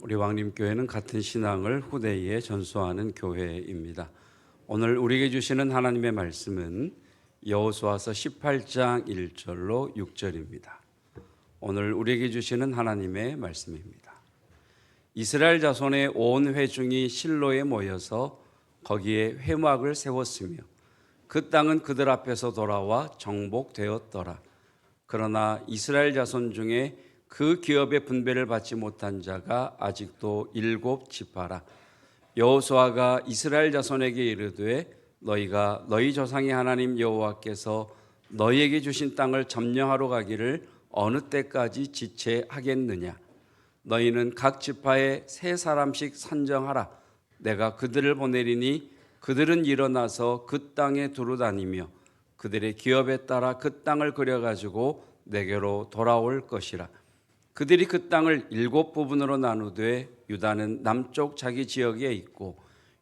우리 왕림교회는 같은 신앙을 후대에 전수하는 교회입니다. 오늘 우리에게 주시는 하나님의 말씀은 여호수아서 18장 1절로 6절입니다. 오늘 우리에게 주시는 하나님의 말씀입니다. 이스라엘 자손의 온 회중이 실로에 모여서 거기에 회막을 세웠으며 그 땅은 그들 앞에서 돌아와 정복되었더라. 그러나 이스라엘 자손 중에 그 기업의 분배를 받지 못한 자가 아직도 7지파라. 여호수아가 이스라엘 자손에게 이르되 너희가 너희 조상의 하나님 여호와께서 너희에게 주신 땅을 점령하러 가기를 어느 때까지 지체하겠느냐. 너희는 각 지파에 3사람씩 선정하라. 내가 그들을 보내리니 그들은 일어나서 그 땅에 두루다니며 그들의 기업에 따라 그 땅을 그려가지고 내게로 돌아올 것이라. 그들이 그 땅을 7부분으로 나누되 유다는 남쪽 자기 지역에 있고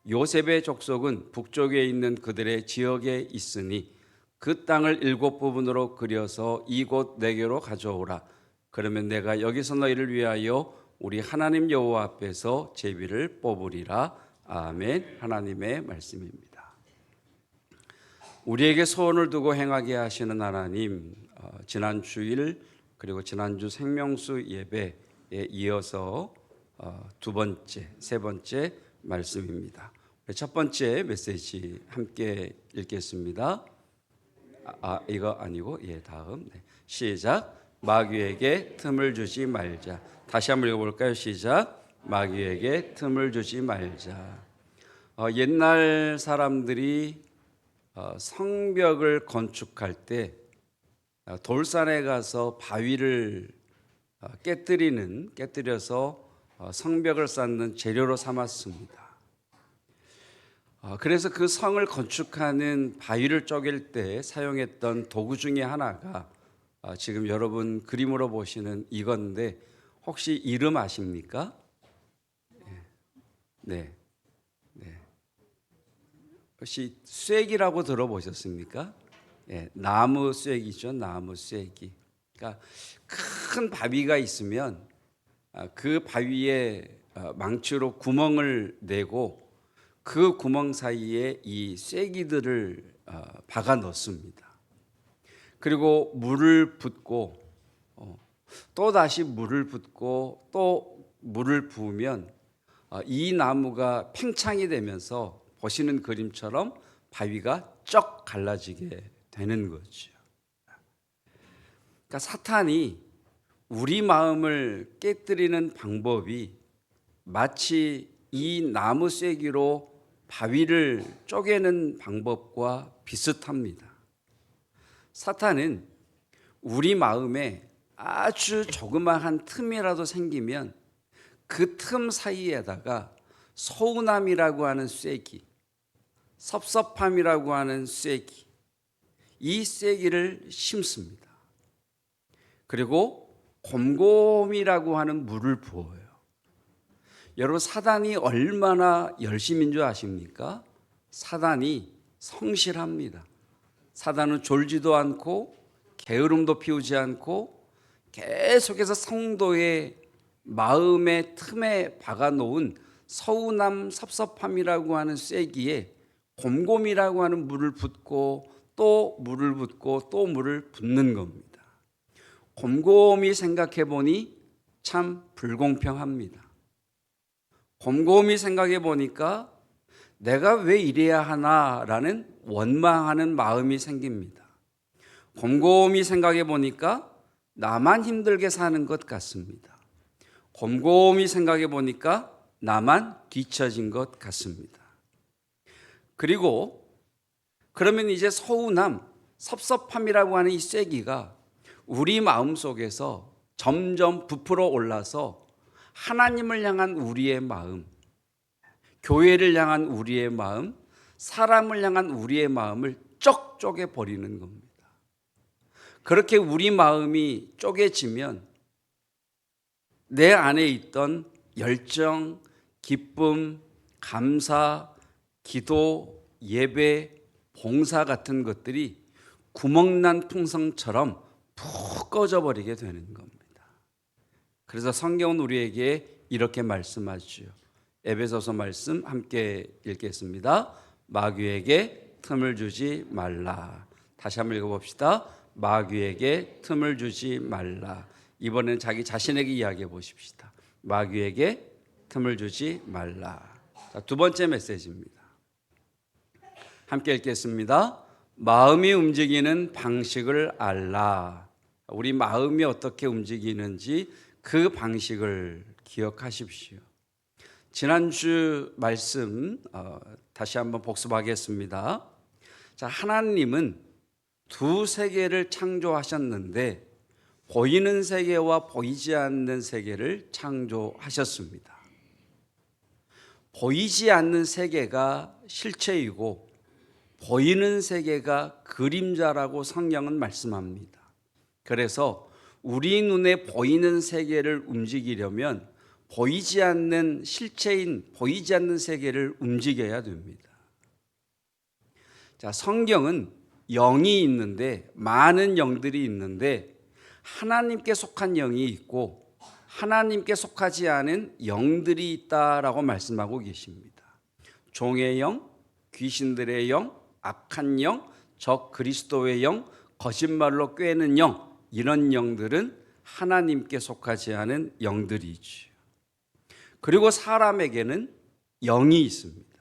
요셉의 족속은 북쪽에 있는 그들의 지역에 있으니 그 땅을 7부분으로 그려서 이곳 내게로 가져오라. 그러면 내가 여기서 너희를 위하여 우리 하나님 여호와 앞에서 제비를 뽑으리라. 아멘. 하나님의 말씀입니다. 우리에게 소원을 두고 행하게 하시는 하나님, 지난 주일 그리고 지난주 생명수 예배에 이어서 세 번째 말씀입니다. 첫 번째 메시지 함께 읽겠습니다. 이거 아니고 다음. 시작. 마귀에게 틈을 주지 말자. 다시 한번 읽어볼까요? 시작. 마귀에게 틈을 주지 말자. 옛날 사람들이 성벽을 건축할 때 돌산에 가서 바위를 깨뜨려서 성벽을 쌓는 재료로 삼았습니다. 그래서 그 성을 건축하는 바위를 쪼갤 때 사용했던 도구 중에 하나가 지금 여러분 그림으로 보시는 이건데 혹시 이름 아십니까? 네. 혹시 쐐기라고 들어보셨습니까? 나무 쐐기죠. 나무 쐐기. 그러니까 큰 바위가 있으면 그 바위에 망치로 구멍을 내고 그 구멍 사이에 이 쐐기들을 박아 넣습니다. 그리고 물을 붓고 또 다시 물을 붓고 또 물을 부으면 이 나무가 팽창이 되면서 보시는 그림처럼 바위가 쩍 갈라지게 되는 거죠. 그러니까 사탄이 우리 마음을 깨뜨리는 방법이 마치 이 나무 쐐기로 바위를 쪼개는 방법과 비슷합니다. 사탄은 우리 마음에 아주 조그마한 틈이라도 생기면 그 틈 사이에다가 서운함이라고 하는 쐐기, 섭섭함이라고 하는 쐐기, 이 쐐기를 심습니다. 그리고 곰곰이라고 하는 물을 부어요. 여러분, 사단이 얼마나 열심인 줄 아십니까? 사단이 성실합니다. 사단은 졸지도 않고 게으름도 피우지 않고 계속해서 성도의 마음의 틈에 박아놓은 서운함, 섭섭함이라고 하는 쐐기에 곰곰이라고 하는 물을 붓고 또 물을 붓고 또 물을 붓는 겁니다. 곰곰이 생각해 보니 참 불공평합니다. 곰곰이 생각해 보니까 내가 왜 이래야 하나라는 원망하는 마음이 생깁니다. 곰곰이 생각해 보니까 나만 힘들게 사는 것 같습니다. 곰곰이 생각해 보니까 나만 뒤처진 것 같습니다. 그리고 그러면 이제 서운함, 섭섭함이라고 하는 이 쐐기가 우리 마음속에서 점점 부풀어 올라서 하나님을 향한 우리의 마음, 교회를 향한 우리의 마음, 사람을 향한 우리의 마음을 쩍 쪼개 버리는 겁니다. 그렇게 우리 마음이 쪼개지면 내 안에 있던 열정, 기쁨, 감사, 기도, 예배, 봉사 같은 것들이 구멍난 풍선처럼 푹 꺼져버리게 되는 겁니다. 그래서 성경은 우리에게 이렇게 말씀하죠. 에베소서 말씀 함께 읽겠습니다. 마귀에게 틈을 주지 말라. 다시 한번 읽어봅시다. 마귀에게 틈을 주지 말라. 이번에는 자기 자신에게 이야기해 보십시다. 마귀에게 틈을 주지 말라. 자, 두 번째 메시지입니다. 함께 읽겠습니다. 마음이 움직이는 방식을 알라. 우리 마음이 어떻게 움직이는지 그 방식을 기억하십시오. 지난주 말씀 다시 한번 복습하겠습니다. 자, 하나님은 두 세계를 창조하셨는데 보이는 세계와 보이지 않는 세계를 창조하셨습니다. 보이지 않는 세계가 실체이고 보이는 세계가 그림자라고 성경은 말씀합니다. 그래서 우리 눈에 보이는 세계를 움직이려면 보이지 않는 실체인 보이지 않는 세계를 움직여야 됩니다. 자, 성경은 영이 있는데 많은 영들이 있는데 하나님께 속한 영이 있고 하나님께 속하지 않은 영들이 있다라고 말씀하고 계십니다. 종의 영, 귀신들의 영, 악한 영, 적 그리스도의 영, 거짓말로 꾀는 영, 이런 영들은 하나님께 속하지 않은 영들이죠. 그리고 사람에게는 영이 있습니다.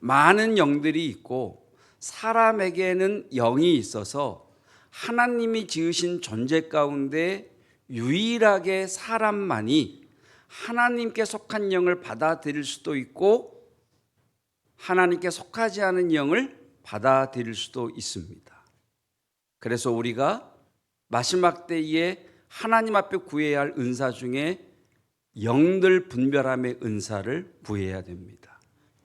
많은 영들이 있고 사람에게는 영이 있어서 하나님이 지으신 존재 가운데 유일하게 사람만이 하나님께 속한 영을 받아들일 수도 있고 하나님께 속하지 않은 영을 받아들일 수도 있습니다. 그래서 우리가 마지막 때에 하나님 앞에 구해야 할 은사 중에 영들 분별함의 은사를 구해야 됩니다.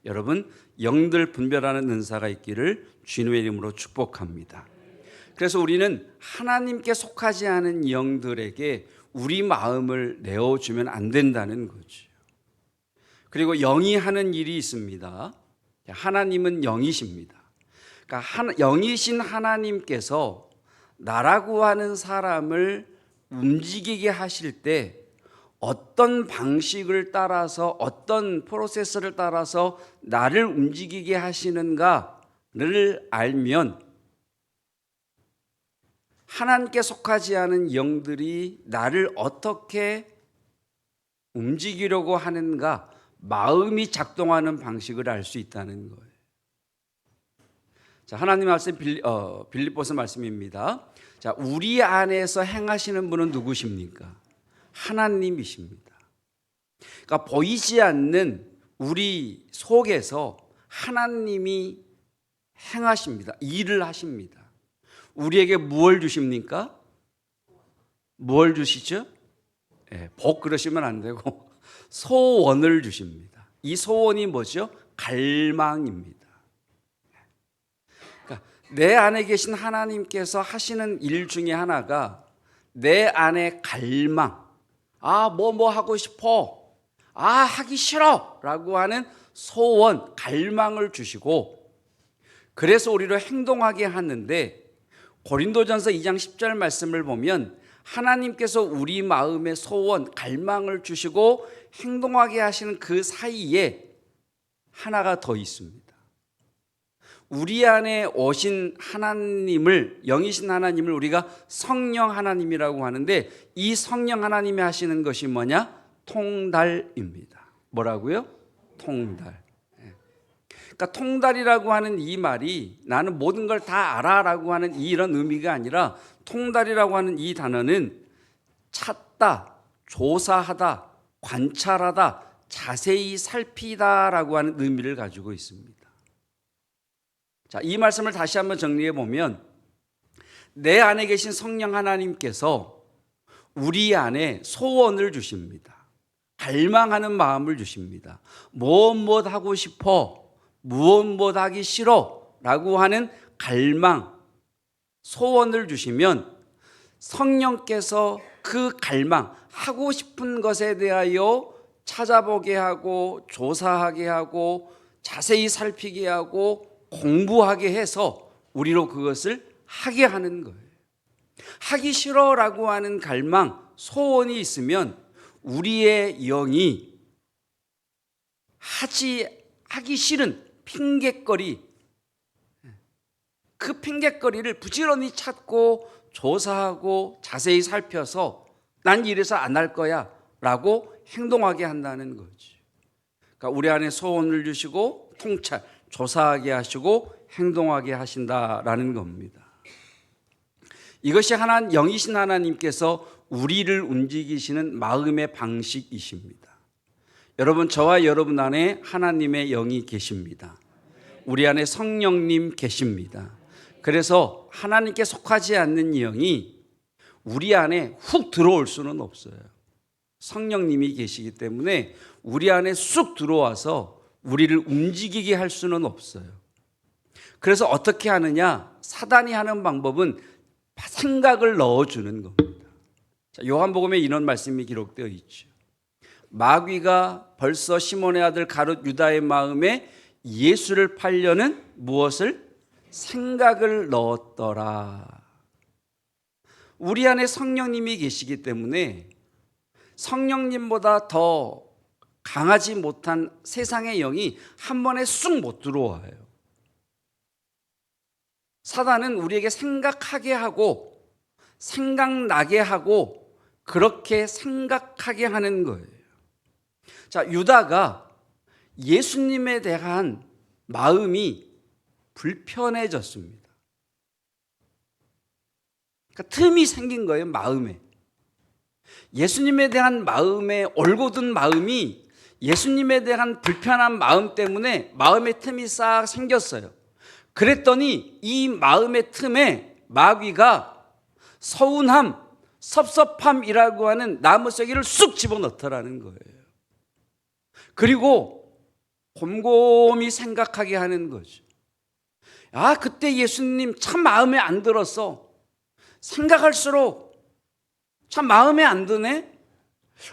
여러분, 영들 분별하는 은사가 있기를 주님의 이름으로 축복합니다. 그래서 우리는 하나님께 속하지 않은 영들에게 우리 마음을 내어주면 안 된다는 거죠. 그리고 영이 하는 일이 있습니다. 하나님은 영이십니다. 그러니까 영이신 하나님께서 나라고 하는 사람을 움직이게 하실 때 어떤 방식을 따라서 어떤 프로세스를 따라서 나를 움직이게 하시는가를 알면 하나님께 속하지 않은 영들이 나를 어떻게 움직이려고 하는가, 마음이 작동하는 방식을 알 수 있다는 거예요. 자, 하나님 말씀 빌립보서 말씀입니다. 자, 우리 안에서 행하시는 분은 누구십니까? 하나님이십니다. 그러니까 보이지 않는 우리 속에서 하나님이 행하십니다. 일을 하십니다. 우리에게 무엇을 주십니까? 무엇을 주시죠? 네, 복 그러시면 안 되고 소원을 주십니다. 이 소원이 뭐죠? 갈망입니다. 그러니까 내 안에 계신 하나님께서 하시는 일 중에 하나가 내 안에 갈망, 뭐 하고 싶어, 하기 싫어 라고 하는 소원, 갈망을 주시고 그래서 우리를 행동하게 하는데 고린도전서 2장 10절 말씀을 보면 하나님께서 우리 마음의 소원, 갈망을 주시고 행동하게 하시는 그 사이에 하나가 더 있습니다. 우리 안에 오신 하나님을, 영이신 하나님을 우리가 성령 하나님이라고 하는데 이 성령 하나님이 하시는 것이 뭐냐? 통달입니다. 뭐라고요? 통달. 그러니까 통달이라고 하는 이 말이 나는 모든 걸 다 알아라고 하는 이런 의미가 아니라 통달이라고 하는 이 단어는 찾다, 조사하다, 관찰하다, 자세히 살피다라고 하는 의미를 가지고 있습니다. 자, 이 말씀을 다시 한번 정리해 보면 내 안에 계신 성령 하나님께서 우리 안에 소원을 주십니다. 갈망하는 마음을 주십니다. 무엇 하고 싶어, 무엇 하기 싫어 라고 하는 갈망, 소원을 주시면 성령께서 그 갈망, 하고 싶은 것에 대하여 찾아보게 하고 조사하게 하고 자세히 살피게 하고 공부하게 해서 우리로 그것을 하게 하는 거예요. 하기 싫어라고 하는 갈망, 소원이 있으면 우리의 영이 하기 싫은 핑곗거리, 그 핑곗거리를 부지런히 찾고 조사하고 자세히 살펴서 난 이래서 안 할 거야 라고 행동하게 한다는 거지. 그러니까 우리 안에 소원을 주시고 통찰, 조사하게 하시고 행동하게 하신다라는 겁니다. 이것이 영이신 하나님께서 우리를 움직이시는 마음의 방식이십니다. 여러분, 저와 여러분 안에 하나님의 영이 계십니다. 우리 안에 성령님 계십니다. 그래서 하나님께 속하지 않는 영이 우리 안에 훅 들어올 수는 없어요. 성령님이 계시기 때문에 우리 안에 쑥 들어와서 우리를 움직이게 할 수는 없어요. 그래서 어떻게 하느냐? 사단이 하는 방법은 생각을 넣어주는 겁니다. 요한복음에 이런 말씀이 기록되어 있죠. 마귀가 벌써 시몬의 아들 가룟 유다의 마음에 예수를 팔려는 무엇을? 생각을 넣었더라. 우리 안에 성령님이 계시기 때문에 성령님보다 더 강하지 못한 세상의 영이 한 번에 쑥 못 들어와요. 사단은 우리에게 생각하게 하고 생각나게 하고 그렇게 생각하게 하는 거예요. 자, 유다가 예수님에 대한 마음이 불편해졌습니다. 그러니까 틈이 생긴 거예요, 마음에. 예수님에 대한 마음에 올곧은 마음이 예수님에 대한 불편한 마음 때문에 마음의 틈이 싹 생겼어요. 그랬더니 이 마음의 틈에 마귀가 서운함, 섭섭함이라고 하는 나무새기를 쑥 집어넣더라는 거예요. 그리고 곰곰이 생각하게 하는 거죠. 아, 그때 예수님 참 마음에 안 들었어. 생각할수록 참 마음에 안 드네.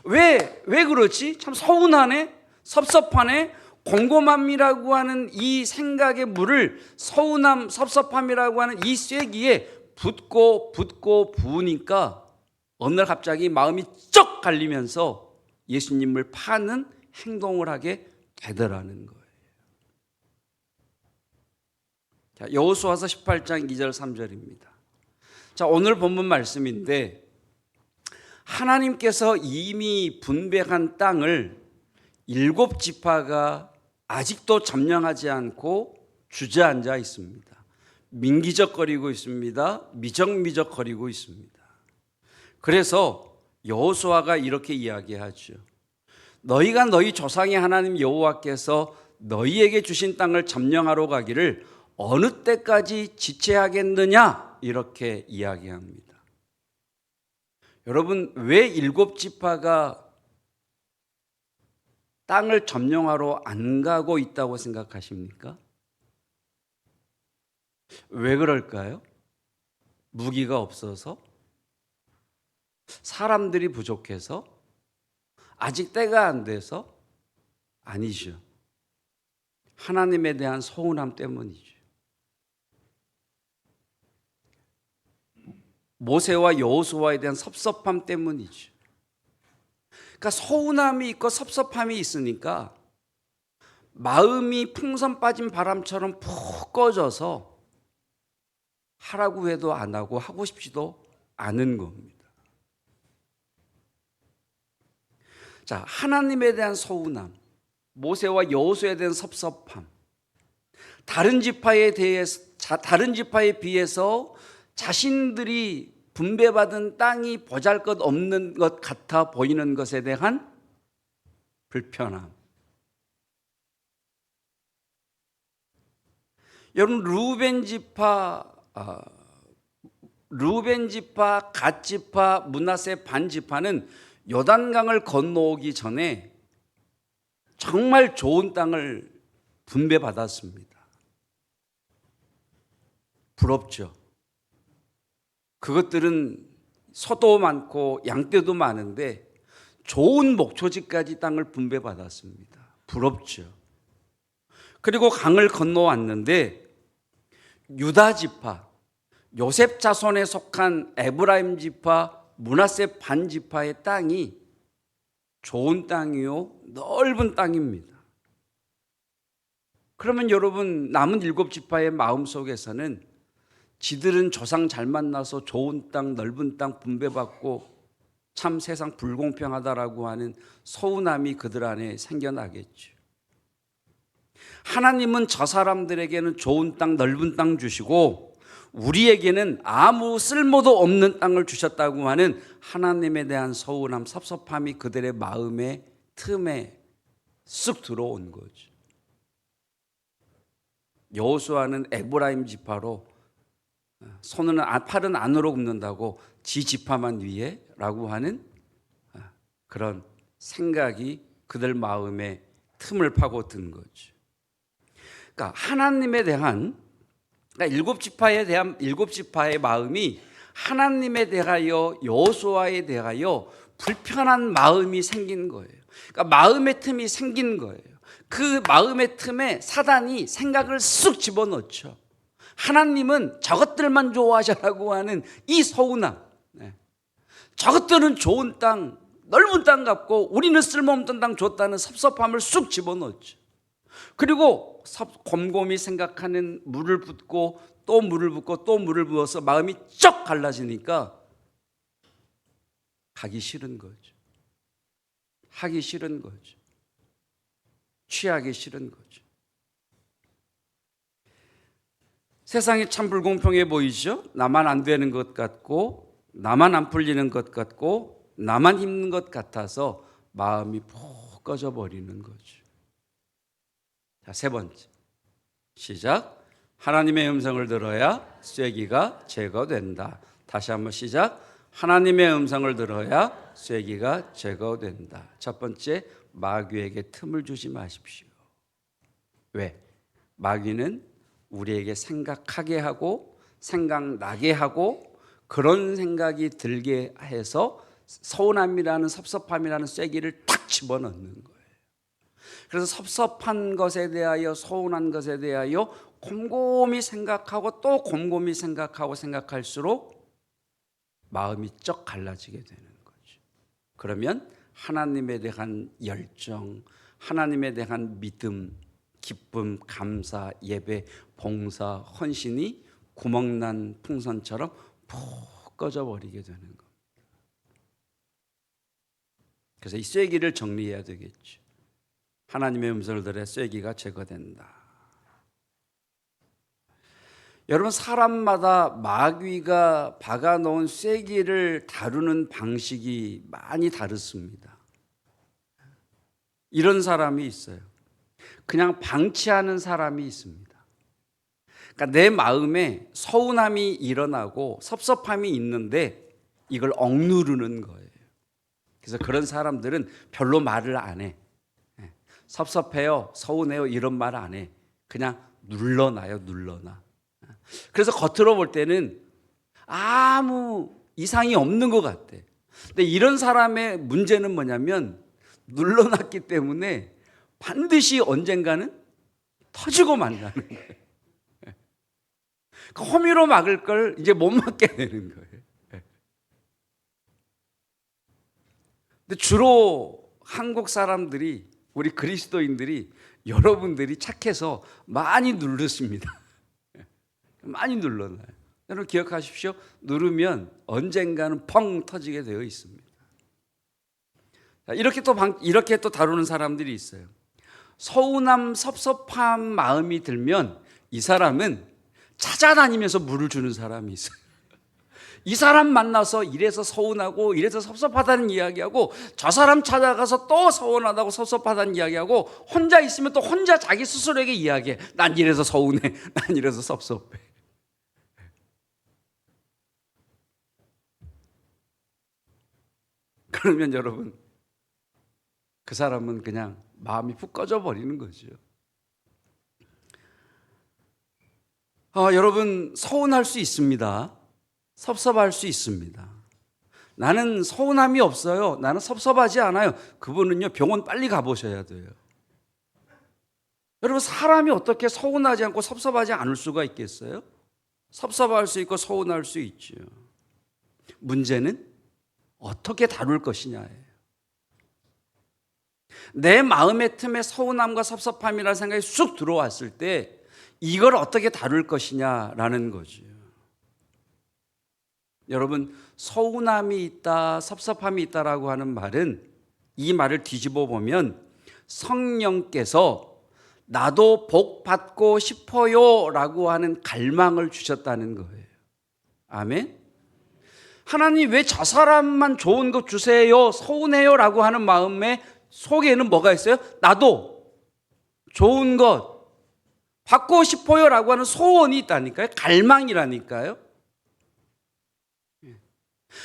왜 그렇지? 참 서운하네, 섭섭하네. 곰곰함이라고 하는 이 생각의 물을 서운함, 섭섭함이라고 하는 이 쐐기에 붓고 부으니까 어느 날 갑자기 마음이 쩍 갈리면서 예수님을 파는 행동을 하게 되더라는 거예요. 자, 여호수아서 18장 2절 3절입니다. 자, 오늘 본문 말씀인데 하나님께서 이미 분배한 땅을 7지파가 아직도 점령하지 않고 주저앉아 있습니다. 민기적거리고 있습니다. 미적미적거리고 있습니다. 그래서 여호수아가 이렇게 이야기하죠. 너희가 너희 조상의 하나님 여호와께서 너희에게 주신 땅을 점령하러 가기를 어느 때까지 지체하겠느냐 이렇게 이야기합니다. 여러분, 왜 7지파가 땅을 점령하러 안 가고 있다고 생각하십니까? 왜 그럴까요? 무기가 없어서? 사람들이 부족해서? 아직 때가 안 돼서? 아니죠. 하나님에 대한 서운함 때문이죠. 모세와 여호수아에 대한 섭섭함 때문이죠. 그러니까 서운함이 있고 섭섭함이 있으니까 마음이 풍선 빠진 바람처럼 푹 꺼져서 하라고 해도 안 하고 하고 싶지도 않은 겁니다. 자, 하나님에 대한 서운함, 모세와 여호수아에 대한 섭섭함, 다른 지파에 비해서 자신들이 분배받은 땅이 보잘것없는 것 같아 보이는 것에 대한 불편함. 여러분, 루벤 지파, 갓 지파, 므낫세 반 지파는 요단강을 건너오기 전에 정말 좋은 땅을 분배받았습니다. 부럽죠. 그것들은 소도 많고 양떼도 많은데 좋은 목초지까지 땅을 분배받았습니다. 부럽죠. 그리고 강을 건너왔는데 유다 지파, 요셉 자손에 속한 에브라임 지파, 므낫세 반 지파의 땅이 좋은 땅이요, 넓은 땅입니다. 그러면 여러분, 남은 7지파의 마음속에서는 지들은 조상 잘 만나서 좋은 땅, 넓은 땅 분배받고 참 세상 불공평하다라고 하는 서운함이 그들 안에 생겨나겠죠. 하나님은 저 사람들에게는 좋은 땅, 넓은 땅 주시고 우리에게는 아무 쓸모도 없는 땅을 주셨다고 하는 하나님에 대한 서운함, 섭섭함이 그들의 마음의 틈에 쑥 들어온 거죠. 여호수아는 에브라임 지파로 팔은 안으로 굽는다고 지 지파만 위에라고 하는 그런 생각이 그들 마음에 틈을 파고든 거죠. 그러니까 하나님에 대한, 그러니까 7지파의 마음이 하나님에 대하여, 여호수아에 대하여 불편한 마음이 생긴 거예요. 그러니까 마음의 틈이 생긴 거예요. 그 마음의 틈에 사단이 생각을 쑥 집어넣죠. 하나님은 저것들만 좋아하시라고 하는 이 서운함, 저것들은 좋은 땅, 넓은 땅 같고 우리는 쓸모없는 땅 줬다는 섭섭함을 쑥 집어넣죠. 그리고 곰곰이 생각하는, 물을 붓고 또 물을 붓고 또 물을 부어서 마음이 쩍 갈라지니까 가기 싫은 거죠. 하기 싫은 거죠. 취하기 싫은 거죠. 세상이 참 불공평해 보이죠? 나만 안 되는 것 같고, 나만 안 풀리는 것 같고, 나만 힘든 것 같아서 마음이 푹 꺼져버리는 거죠. 자, 세 번째. 시작. 하나님의 음성을 들어야 쐐기가 제거된다. 다시 한번 시작. 하나님의 음성을 들어야 쐐기가 제거된다. 첫 번째, 마귀에게 틈을 주지 마십시오. 왜? 마귀는 우리에게 생각하게 하고 생각나게 하고 그런 생각이 들게 해서 서운함이라는, 섭섭함이라는 쐐기를 탁 집어넣는 거예요. 그래서 섭섭한 것에 대하여, 서운한 것에 대하여 곰곰이 생각하고 또 곰곰이 생각하고 생각할수록 마음이 쩍 갈라지게 되는 거죠. 그러면 하나님에 대한 열정, 하나님에 대한 믿음, 기쁨, 감사, 예배, 봉사, 헌신이 구멍난 풍선처럼 푹 꺼져버리게 되는 겁니다. 그래서 이 쐐기를 정리해야 되겠죠. 하나님의 음성을 들어야 쐐기가 제거된다. 여러분, 사람마다 마귀가 박아놓은 쐐기를 다루는 방식이 많이 다릅니다. 이런 사람이 있어요. 그냥 방치하는 사람이 있습니다. 그러니까 내 마음에 서운함이 일어나고 섭섭함이 있는데 이걸 억누르는 거예요. 그래서 그런 사람들은 별로 말을 안 해. 섭섭해요, 서운해요 이런 말 안 해. 그냥 눌러놔요, 눌러놔. 그래서 겉으로 볼 때는 아무 이상이 없는 것 같아. 근데 이런 사람의 문제는 뭐냐면 눌러놨기 때문에 반드시 언젠가는 터지고 만나는 거예요. 그 허미로 막을 걸 이제 못 막게 되는 거예요. 근데 주로 한국 사람들이, 우리 그리스도인들이, 여러분들이 착해서 많이 누르십니다. 많이 눌러놔요. 여러분 기억하십시오. 누르면 언젠가는 펑 터지게 되어 있습니다. 이렇게 또 다루는 사람들이 있어요. 서운함, 섭섭한 마음이 들면 이 사람은 찾아다니면서 물을 주는 사람이 있어요. 이 사람 만나서 이래서 서운하고 이래서 섭섭하다는 이야기하고, 저 사람 찾아가서 또 서운하다고 섭섭하다는 이야기하고, 혼자 있으면 또 혼자 자기 스스로에게 이야기해. 난 이래서 서운해, 난 이래서 섭섭해. 그러면 여러분, 그 사람은 그냥 마음이 푹 꺼져버리는 거죠. 여러분, 서운할 수 있습니다. 섭섭할 수 있습니다. 나는 서운함이 없어요, 나는 섭섭하지 않아요. 그분은요, 병원 빨리 가보셔야 돼요. 여러분, 사람이 어떻게 서운하지 않고 섭섭하지 않을 수가 있겠어요? 섭섭할 수 있고 서운할 수 있죠. 문제는 어떻게 다룰 것이냐예요. 내 마음의 틈에 서운함과 섭섭함이라는 생각이 쑥 들어왔을 때 이걸 어떻게 다룰 것이냐라는 거죠. 여러분, 서운함이 있다, 섭섭함이 있다라고 하는 말은, 이 말을 뒤집어 보면 성령께서 나도 복 받고 싶어요 라고 하는 갈망을 주셨다는 거예요. 아멘. 하나님 왜 저 사람만 좋은 것 주세요, 서운해요 라고 하는 마음의 속에는 뭐가 있어요? 나도 좋은 것 받고 싶어요 라고 하는 소원이 있다니까요. 갈망이라니까요.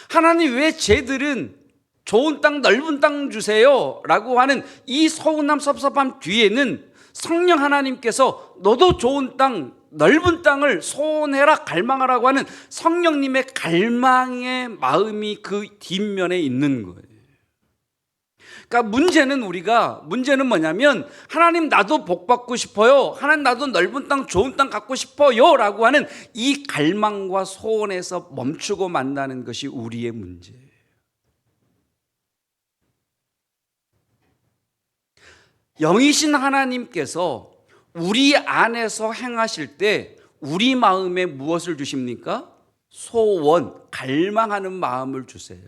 하나님 왜 쟤들은 좋은 땅, 넓은 땅 주세요 라고 하는 이 서운함, 섭섭함 뒤에는 성령 하나님께서 너도 좋은 땅, 넓은 땅을 소원해라, 갈망하라고 하는 성령님의 갈망의 마음이 그 뒷면에 있는 거예요. 그러니까 문제는 뭐냐면, 하나님 나도 복 받고 싶어요, 하나님 나도 넓은 땅, 좋은 땅 갖고 싶어요 라고 하는 이 갈망과 소원에서 멈추고 만나는 것이 우리의 문제예요. 영이신 하나님께서 우리 안에서 행하실 때 우리 마음에 무엇을 주십니까? 소원, 갈망하는 마음을 주세요.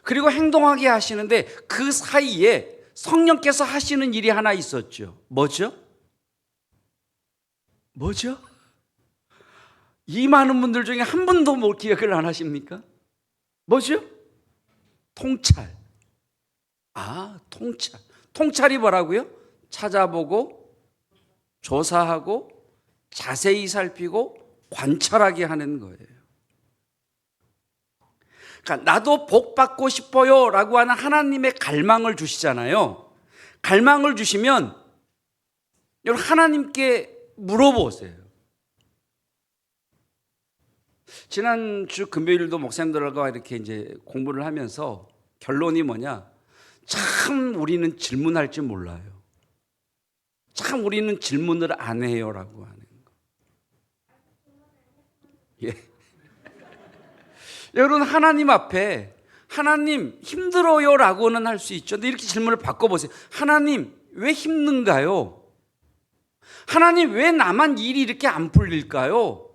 그리고 행동하게 하시는데 그 사이에 성령께서 하시는 일이 하나 있었죠. 뭐죠? 이 많은 분들 중에 한 분도 뭐 기억을 안 하십니까? 뭐죠? 통찰. 통찰. 통찰이 뭐라고요? 찾아보고, 조사하고, 자세히 살피고, 관찰하게 하는 거예요. 그러니까 나도 복 받고 싶어요 라고 하는 하나님의 갈망을 주시잖아요. 갈망을 주시면 여러분, 하나님께 물어보세요. 지난주 금요일도 목사님들과 이렇게 이제 공부를 하면서 결론이 뭐냐? 참 우리는 질문할 줄 몰라요. 참 우리는 질문을 안 해요라고 하는 거. 예. 여러분, 하나님 앞에 하나님 힘들어요라고는 할 수 있죠. 근데 이렇게 질문을 바꿔보세요. 하나님 왜 힘든가요? 하나님 왜 나만 일이 이렇게 안 풀릴까요?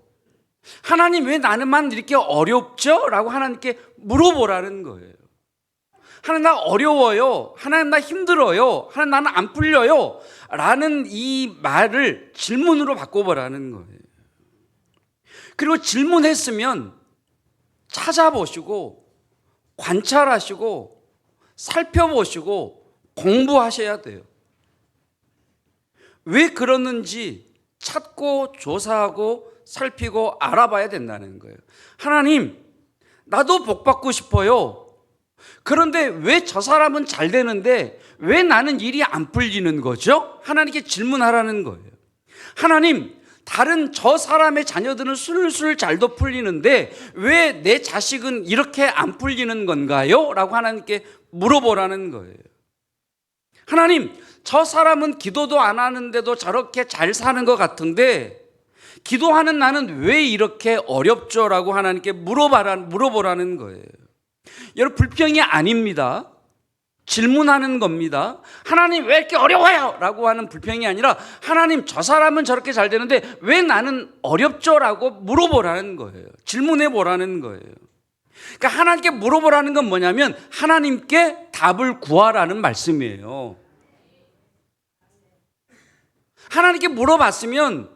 하나님 왜 나는만 이렇게 어렵죠? 라고 하나님께 물어보라는 거예요. 하나님 나 어려워요, 하나님 나 힘들어요, 하나님 나는 안 풀려요 라는 이 말을 질문으로 바꿔보라는 거예요. 그리고 질문했으면 찾아보시고 관찰하시고 살펴보시고 공부하셔야 돼요. 왜 그러는지 찾고 조사하고 살피고 알아봐야 된다는 거예요. 하나님 나도 복 받고 싶어요. 그런데 왜 저 사람은 잘 되는데 왜 나는 일이 안 풀리는 거죠? 하나님께 질문하라는 거예요. 하나님, 다른 저 사람의 자녀들은 술술 잘도 풀리는데 왜 내 자식은 이렇게 안 풀리는 건가요? 라고 하나님께 물어보라는 거예요. 하나님, 저 사람은 기도도 안 하는데도 저렇게 잘 사는 것 같은데 기도하는 나는 왜 이렇게 어렵죠? 라고 하나님께 물어보라는 거예요. 여러분, 불평이 아닙니다. 질문하는 겁니다. 하나님 왜 이렇게 어려워요? 라고 하는 불평이 아니라 하나님 저 사람은 저렇게 잘 되는데 왜 나는 어렵죠? 라고 물어보라는 거예요. 질문해 보라는 거예요. 그러니까 하나님께 물어보라는 건 뭐냐면 하나님께 답을 구하라는 말씀이에요. 하나님께 물어봤으면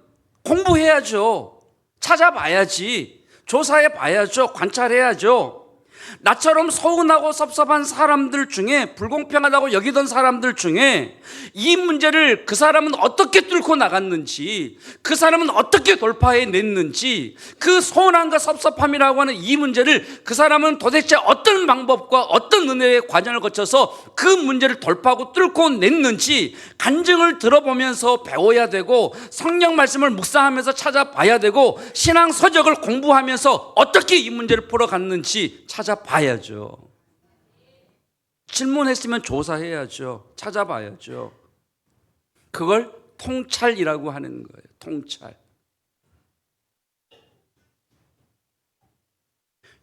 공부해야죠. 찾아봐야지. 조사해 봐야죠. 관찰해야죠. 나처럼 서운하고 섭섭한 사람들 중에, 불공평하다고 여기던 사람들 중에 이 문제를 그 사람은 어떻게 뚫고 나갔는지, 그 사람은 어떻게 돌파해냈는지, 그 서운함과 섭섭함이라고 하는 이 문제를 그 사람은 도대체 어떤 방법과 어떤 은혜의 과정을 거쳐서 그 문제를 돌파하고 뚫고 냈는지 간증을 들어보면서 배워야 되고, 성령 말씀을 묵상하면서 찾아봐야 되고, 신앙 서적을 공부하면서 어떻게 이 문제를 풀어갔는지 찾아봐야죠. 질문했으면 조사해야죠. 찾아봐야죠. 그걸 통찰이라고 하는 거예요. 통찰.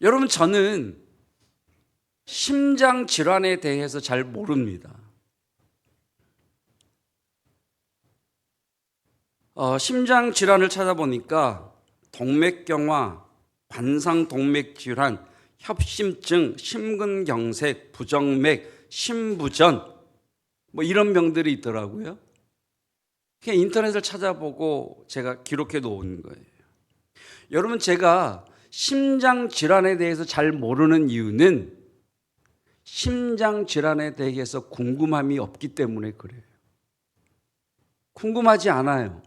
여러분, 저는 심장 질환에 대해서 잘 모릅니다. 심장 질환을 찾아보니까 동맥경화, 관상동맥질환, 협심증, 심근경색, 부정맥, 심부전 뭐 이런 병들이 있더라고요. 그냥 인터넷을 찾아보고 제가 기록해 놓은 거예요. 여러분, 제가 심장 질환에 대해서 잘 모르는 이유는 심장 질환에 대해서 궁금함이 없기 때문에 그래요. 궁금하지 않아요.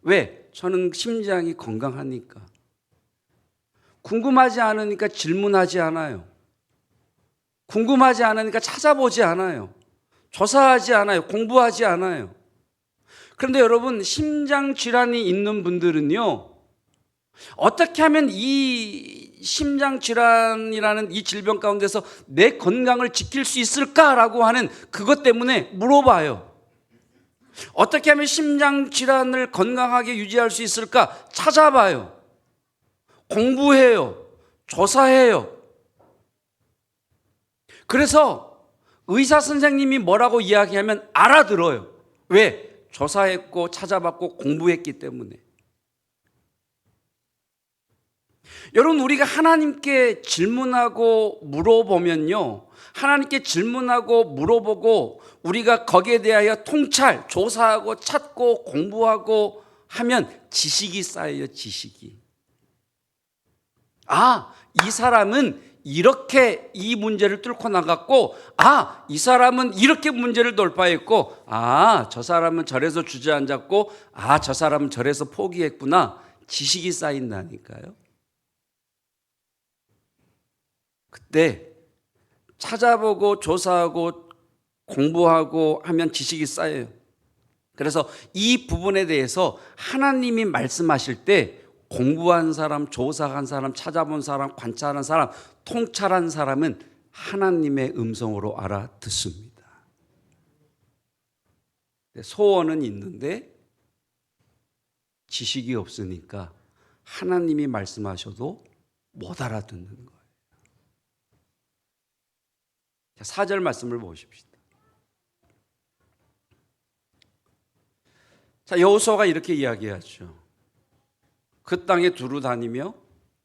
왜? 저는 심장이 건강하니까. 궁금하지 않으니까 질문하지 않아요. 궁금하지 않으니까 찾아보지 않아요. 조사하지 않아요. 공부하지 않아요. 그런데 여러분, 심장 질환이 있는 분들은요, 어떻게 하면 이 심장 질환이라는 이 질병 가운데서 내 건강을 지킬 수 있을까라고 하는 그것 때문에 물어봐요. 어떻게 하면 심장 질환을 건강하게 유지할 수 있을까 찾아봐요. 공부해요. 조사해요. 그래서 의사 선생님이 뭐라고 이야기하면 알아들어요. 왜? 조사했고 찾아봤고 공부했기 때문에. 여러분, 우리가 하나님께 질문하고 물어보면요, 하나님께 질문하고 물어보고 우리가 거기에 대하여 통찰, 조사하고 찾고 공부하고 하면 지식이 쌓여요. 지식이. 이 사람은 이렇게 이 문제를 뚫고 나갔고, 이 사람은 이렇게 문제를 돌파했고, 저 사람은 저래서 주저앉았고, 저 사람은 저래서 포기했구나. 지식이 쌓인다니까요. 그때 찾아보고 조사하고 공부하고 하면 지식이 쌓여요. 그래서 이 부분에 대해서 하나님이 말씀하실 때 공부한 사람, 조사한 사람, 찾아본 사람, 관찰한 사람, 통찰한 사람은 하나님의 음성으로 알아듣습니다. 소원은 있는데 지식이 없으니까 하나님이 말씀하셔도 못 알아듣는 거예요. 4절 말씀을 보십시다. 여호수아가 이렇게 이야기하죠. 그 땅에 두루 다니며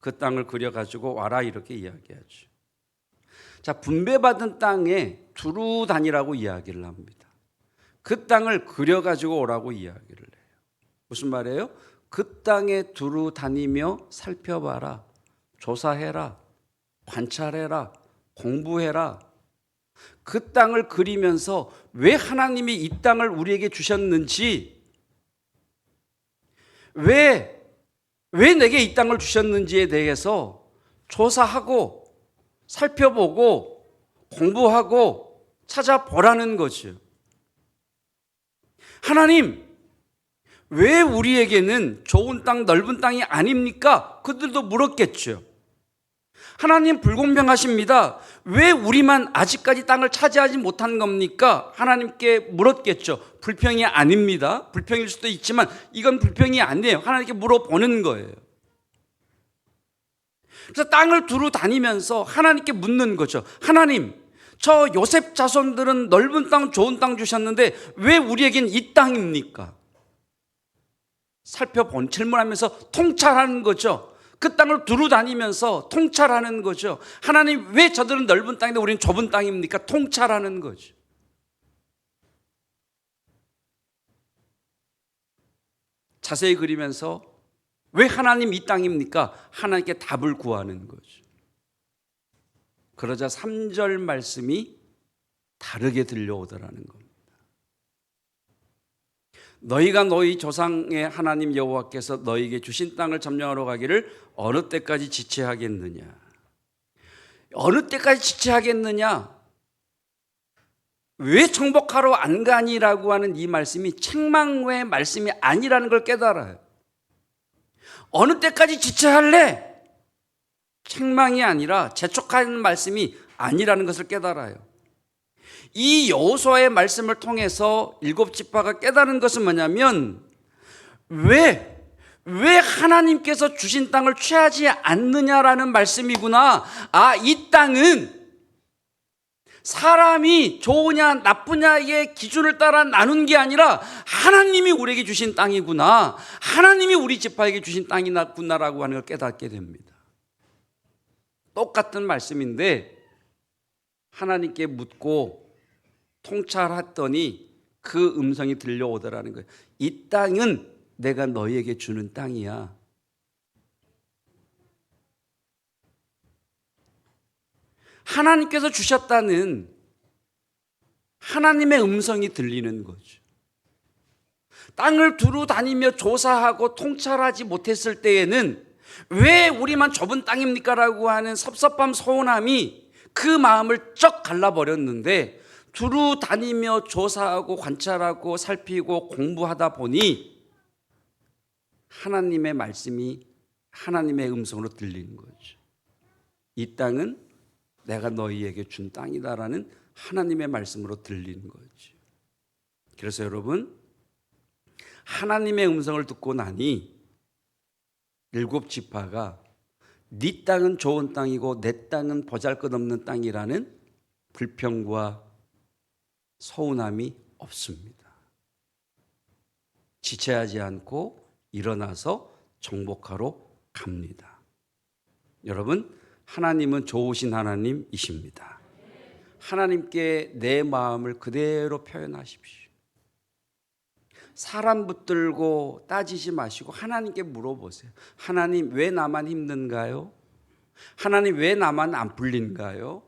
그 땅을 그려가지고 와라, 이렇게 이야기하죠. 분배받은 땅에 두루 다니라고 이야기를 합니다. 그 땅을 그려가지고 오라고 이야기를 해요. 무슨 말이에요? 그 땅에 두루 다니며 살펴봐라, 조사해라, 관찰해라, 공부해라. 그 땅을 그리면서 왜 하나님이 이 땅을 우리에게 주셨는지, 왜 내게 이 땅을 주셨는지에 대해서 조사하고 살펴보고 공부하고 찾아보라는 거죠. 하나님, 왜 우리에게는 좋은 땅, 넓은 땅이 아닙니까? 그들도 물었겠죠. 하나님 불공평하십니다. 왜 우리만 아직까지 땅을 차지하지 못한 겁니까? 하나님께 물었겠죠. 불평이 아닙니다. 불평일 수도 있지만 이건 불평이 아니에요. 하나님께 물어보는 거예요. 그래서 땅을 두루 다니면서 하나님께 묻는 거죠. 하나님, 저 요셉 자손들은 넓은 땅, 좋은 땅 주셨는데 왜 우리에겐 이 땅입니까? 질문하면서 통찰하는 거죠. 그 땅을 두루 다니면서 통찰하는 거죠. 하나님, 왜 저들은 넓은 땅인데 우리는 좁은 땅입니까? 통찰하는 거죠. 자세히 그리면서 왜 하나님 이 땅입니까? 하나님께 답을 구하는 거죠. 그러자 3절 말씀이 다르게 들려오더라는 겁니다. 너희가 너희 조상의 하나님 여호와께서 너희에게 주신 땅을 점령하러 가기를 어느 때까지 지체하겠느냐? 어느 때까지 지체하겠느냐? 왜 정복하러 안 가니라고 하는 이 말씀이 책망의 말씀이 아니라는 걸 깨달아요. 어느 때까지 지체할래? 책망이 아니라 재촉하는 말씀이 아니라는 것을 깨달아요. 이 여호수아의 말씀을 통해서 7지파가 깨달은 것은 뭐냐면, 왜 하나님께서 주신 땅을 취하지 않느냐라는 말씀이구나. 이 땅은 사람이 좋으냐 나쁘냐의 기준을 따라 나눈 게 아니라 하나님이 우리에게 주신 땅이구나, 하나님이 우리 지파에게 주신 땅이구나라고 하는 걸 깨닫게 됩니다. 똑같은 말씀인데 하나님께 묻고 통찰했더니 그 음성이 들려오더라는 거예요. 이 땅은 내가 너희에게 주는 땅이야. 하나님께서 주셨다는 하나님의 음성이 들리는 거죠. 땅을 두루 다니며 조사하고 통찰하지 못했을 때에는 왜 우리만 좁은 땅입니까? 라고 하는 섭섭함, 서운함이 그 마음을 쩍 갈라버렸는데, 두루 다니며 조사하고 관찰하고 살피고 공부하다 보니 하나님의 말씀이 하나님의 음성으로 들리는 거죠. 이 땅은 내가 너희에게 준 땅이다라는 하나님의 말씀으로 들리는 거죠. 그래서 여러분, 하나님의 음성을 듣고 나니 7지파가 네 땅은 좋은 땅이고 내 땅은 보잘것없는 땅이라는 불평과 서운함이 없습니다. 지체하지 않고 일어나서 정복하러 갑니다. 여러분, 하나님은 좋으신 하나님이십니다. 하나님께 내 마음을 그대로 표현하십시오. 사람 붙들고 따지지 마시고 하나님께 물어보세요. 하나님, 왜 나만 힘든가요? 하나님, 왜 나만 안 풀린가요?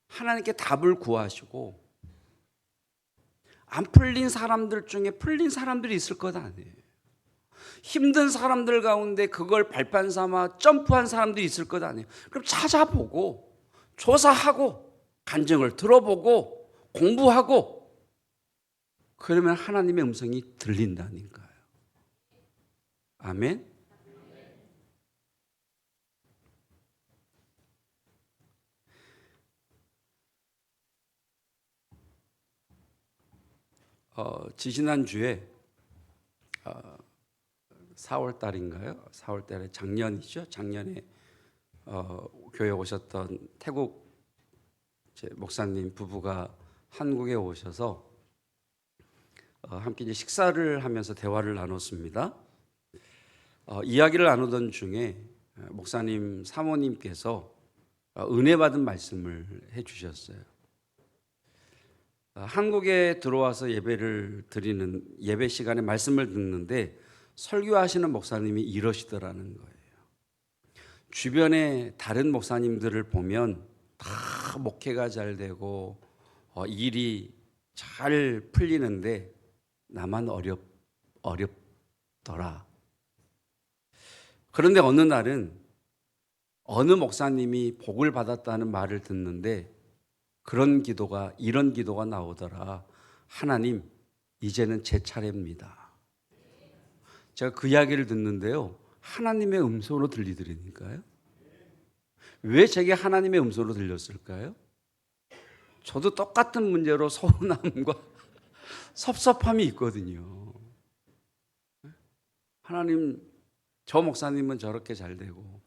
하나님께 답을 구하시고, 안 풀린 사람들 중에 풀린 사람들이 있을 것 아니에요. 힘든 사람들 가운데 그걸 발판 삼아 점프한 사람들이 있을 것 아니에요. 그럼 찾아보고 조사하고 간증을 들어보고 공부하고, 그러면 하나님의 음성이 들린다니까요. 아멘. 지지난주에 4월 달인가요? 4월 달에 작년이죠. 작년에 교회 오셨던 태국 목사님 부부가 한국에 오셔서 함께 이제 식사를 하면서 대화를 나눴습니다. 이야기를 나누던 중에 목사님 사모님께서 은혜 받은 말씀을 해주셨어요. 한국에 들어와서 예배를 드리는 예배 시간에 말씀을 듣는데 설교하시는 목사님이 이러시더라는 거예요. 주변에 다른 목사님들을 보면 다 목회가 잘 되고 일이 잘 풀리는데 나만 어렵더라. 그런데 어느 날은 어느 목사님이 복을 받았다는 말을 듣는데 이런 기도가 나오더라. 하나님, 이제는 제 차례입니다. 제가 그 이야기를 듣는데요, 하나님의 음성으로 들리더라니까요. 왜 제게 하나님의 음성으로 들렸을까요? 저도 똑같은 문제로 서운함과 섭섭함이 있거든요. 하나님, 저 목사님은 저렇게 잘 되고,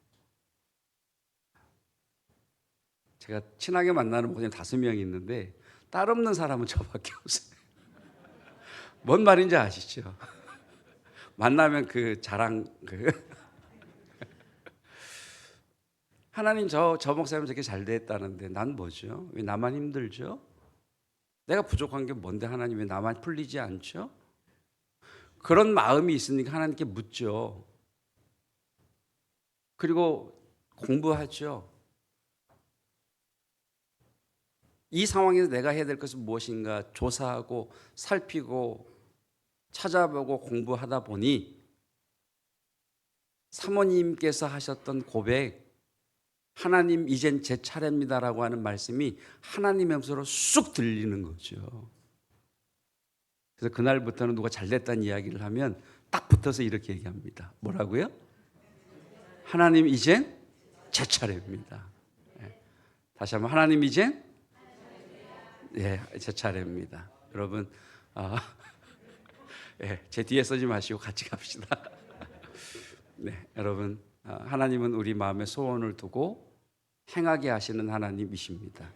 제가 친하게 만나는 목사님 5명 있는데 딸 없는 사람은 저밖에 없어요. 뭔 말인지 아시죠? 만나면 그 자랑 하나님, 저 목사님 저렇게 잘 됐다는데 난 뭐죠? 왜 나만 힘들죠? 내가 부족한 게 뭔데 하나님 왜 나만 풀리지 않죠? 그런 마음이 있으니까 하나님께 묻죠. 그리고 공부하죠. 이 상황에서 내가 해야 될 것은 무엇인가 조사하고 살피고 찾아보고 공부하다 보니 사모님께서 하셨던 고백, 하나님 이젠 제 차례입니다라고 하는 말씀이 하나님의 음성으로 쑥 들리는 거죠. 그래서 그날부터는 누가 잘됐다는 이야기를 하면 딱 붙어서 이렇게 얘기합니다. 뭐라고요? 하나님 이젠 제 차례입니다. 다시 한번, 하나님 이젠 제 차례입니다. 여러분, 제 뒤에 서지 마시고 같이 갑시다. 네, 여러분, 하나님은 우리 마음에 소원을 두고 행하게 하시는 하나님이십니다.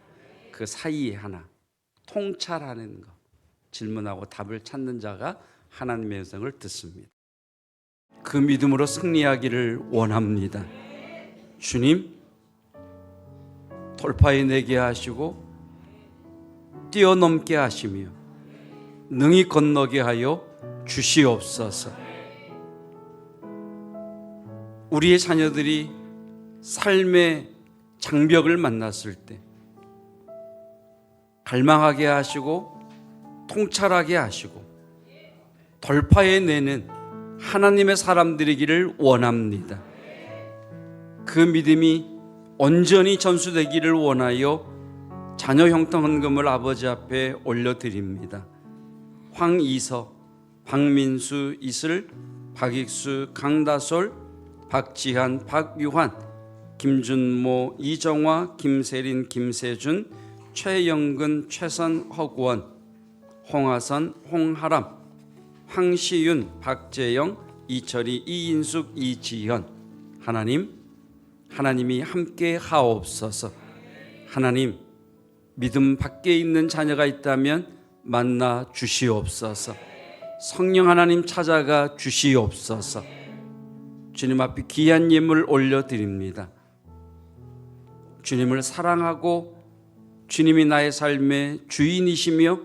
그 사이에 하나, 통찰하는 것, 질문하고 답을 찾는 자가 하나님의 음성을 듣습니다. 그 믿음으로 승리하기를 원합니다. 주님, 돌파해내게 하시고 뛰어넘게 하시며 능히 건너게 하여 주시옵소서. 우리의 자녀들이 삶의 장벽을 만났을 때 갈망하게 하시고 통찰하게 하시고 돌파해내는 하나님의 사람들이기를 원합니다. 그 믿음이 온전히 전수되기를 원하여 자녀 형통 헌금을 아버지 앞에 올려드립니다. 황이서, 박민수, 이슬, 박익수, 강다솔, 박지한, 박유환, 김준모, 이정화, 김세린, 김세준, 최영근, 최선, 허구원, 홍하선, 홍하람, 황시윤, 박재영, 이철이, 이인숙, 이지현. 하나님이 함께 하옵소서. 하나님, 믿음 밖에 있는 자녀가 있다면 만나 주시옵소서. 성령 하나님 찾아가 주시옵소서. 주님 앞에 귀한 예물 올려드립니다. 주님을 사랑하고 주님이 나의 삶의 주인이시며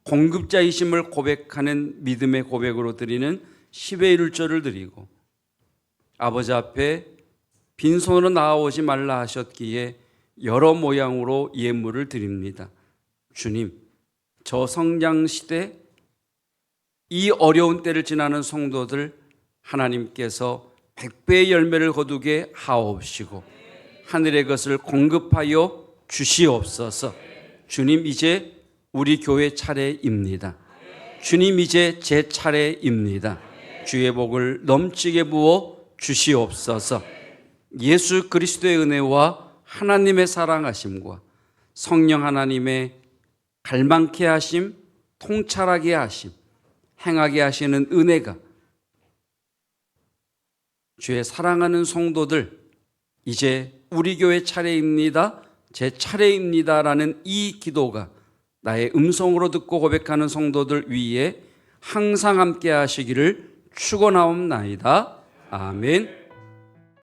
공급자이심을 고백하는 믿음의 고백으로 드리는 10의 1조를 드리고, 아버지 앞에 빈손으로 나아오지 말라 하셨기에 여러 모양으로 예물을 드립니다. 주님, 저 성장시대 이 어려운 때를 지나는 성도들 하나님께서 100배의 열매를 거두게 하옵시고 하늘의 것을 공급하여 주시옵소서. 주님, 이제 우리 교회 차례입니다. 주님, 이제 제 차례입니다. 주의 복을 넘치게 부어 주시옵소서. 예수 그리스도의 은혜와 하나님의 사랑하심과 성령 하나님의 갈망케 하심, 통찰하게 하심, 행하게 하시는 은혜가 주의 사랑하는 성도들, 이제 우리 교회 차례입니다, 제 차례입니다라는 이 기도가 나의 음성으로 듣고 고백하는 성도들 위에 항상 함께 하시기를 축원하옵나이다. 아멘.